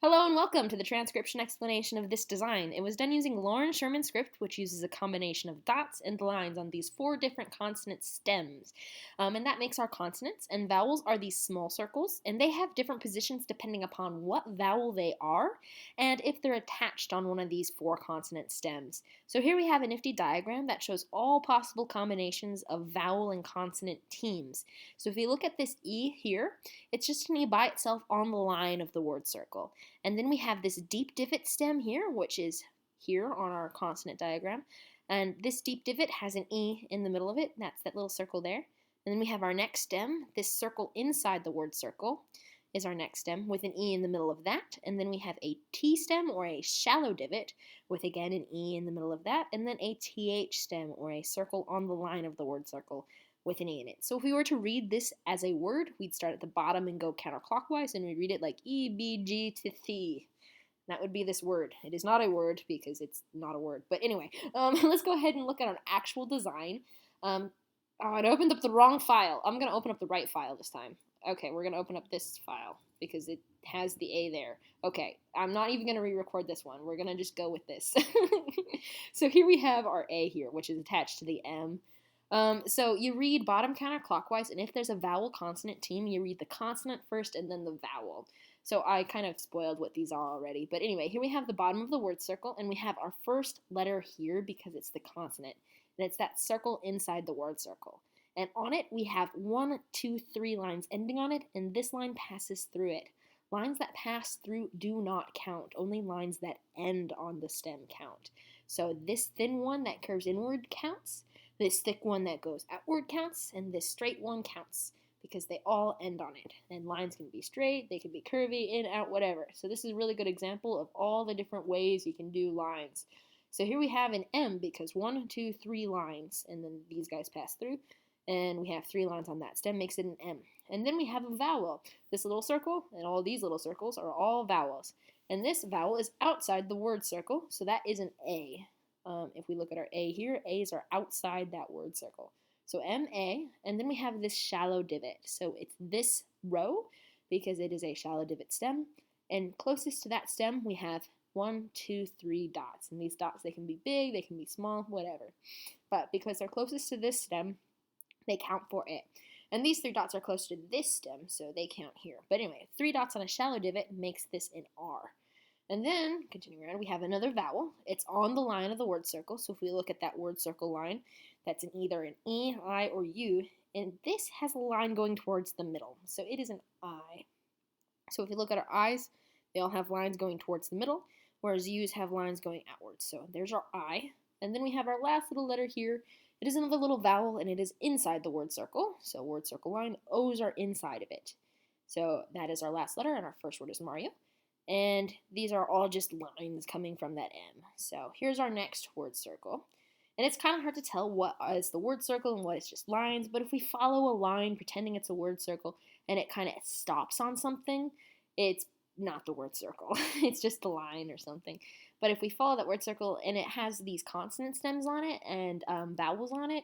Hello and welcome to the transcription explanation of this design. It was done using Loren Sherman script, which uses a combination of dots and lines on these 4 different consonant stems. And that makes our consonants, and vowels are these small circles, and they have different positions depending upon what vowel they are, and if they're attached on one of these 4 consonant stems. So here we have a nifty diagram that shows all possible combinations of vowel and consonant teams. So if you look at this E here, it's just an E by itself on the line of the word circle. And then we have this deep divot stem here, which is here on our consonant diagram. And this deep divot has an E in the middle of it. That's that little circle there. And then we have our next stem. This circle inside the word circle is our next stem with an E in the middle of that. And then we have a T stem or a shallow divot with again an E in the middle of that. And then a TH stem or a circle on the line of the word circle with an E in it. So if we were to read this as a word, we'd start at the bottom and go counterclockwise, and we'd read it like E, B, G, to thee. That would be this word. It is not a word because it's not a word. But anyway, let's go ahead and look at an actual design. Oh, I opened up the wrong file. I'm going to open up the right file this time. Okay, we're going to open up this file because it has the A there. Okay, I'm not even going to re-record this one. We're going to just go with this. So here we have our A here, which is attached to the M. So you read bottom counterclockwise, and if there's a vowel consonant team, you read the consonant first and then the vowel. So I kind of spoiled what these are already. But anyway, here we have the bottom of the word circle, and we have our first letter here because it's the consonant. And it's that circle inside the word circle. And on it, we have 1, 2, 3 lines ending on it, and this line passes through it. Lines that pass through do not count. Only lines that end on the stem count. So this thin one that curves inward counts. This thick one that goes outward counts, and this straight one counts because they all end on it. And lines can be straight, they can be curvy, in, out, whatever. So this is a really good example of all the different ways you can do lines. So here we have an M because 1, 2, 3 lines, and then these guys pass through, and we have 3 lines on that stem, makes it an M. And then we have a vowel. This little circle and all these little circles are all vowels. And this vowel is outside the word circle, so that is an A. If we look at our A here, A's are outside that word circle. So M-A, and then we have this shallow divot. So it's this row because it is a shallow divot stem. And closest to that stem, we have 1, 2, 3 dots. And these dots, they can be big, they can be small, whatever. But because they're closest to this stem, they count for it. And these 3 dots are close to this stem, so they count here. But anyway, 3 dots on a shallow divot makes this an R. And then, continuing around, we have another vowel. It's on the line of the word circle. So if we look at that word circle line, that's either an E, I, or U. And this has a line going towards the middle. So it is an I. So if we look at our I's, they all have lines going towards the middle, whereas U's have lines going outwards. So there's our I. And then we have our last little letter here. It is another little vowel, and it is inside the word circle. So word circle line, O's are inside of it. So that is our last letter, and our first word is Mario. And these are all just lines coming from that M. So here's our next word circle. And it's kind of hard to tell what is the word circle and what is just lines, but if we follow a line pretending it's a word circle and it kind of stops on something, it's not the word circle. It's just a line or something. But if we follow that word circle and it has these consonant stems on it and vowels on it,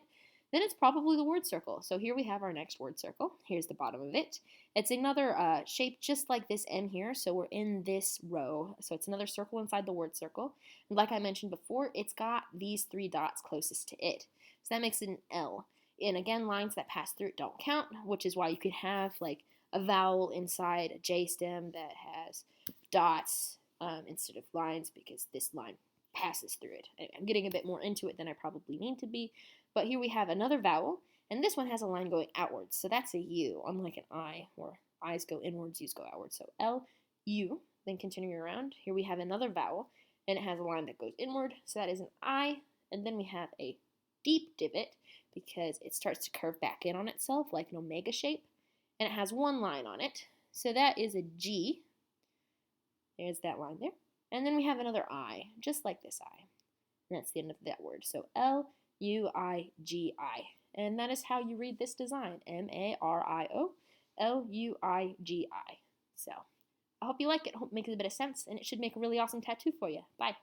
then it's probably the word circle. So here we have our next word circle. Here's the bottom of it. It's another shape just like this M here, so we're in this row. So it's another circle inside the word circle. And like I mentioned before, it's got these 3 dots closest to it. So that makes it an L. And again, lines that pass through it don't count, which is why you could have like a vowel inside a J stem that has dots instead of lines because this line passes through it. I'm getting a bit more into it than I probably need to be. But here we have another vowel, and this one has a line going outwards, so that's a U, unlike an I, where I's go inwards, U's go outwards. So L, U, then continuing around, here we have another vowel, and it has a line that goes inward, so that is an I, and then we have a deep divot, because it starts to curve back in on itself, like an omega shape, and it has 1 line on it, so that is a G. There's that line there. And then we have another I, just like this I, and that's the end of that word. So L, U-I-G-I. And that is how you read this design, M-A-R-I-O, L-U-I-G-I. So I hope you like it. I hope it makes a bit of sense, and it should make a really awesome tattoo for you. Bye.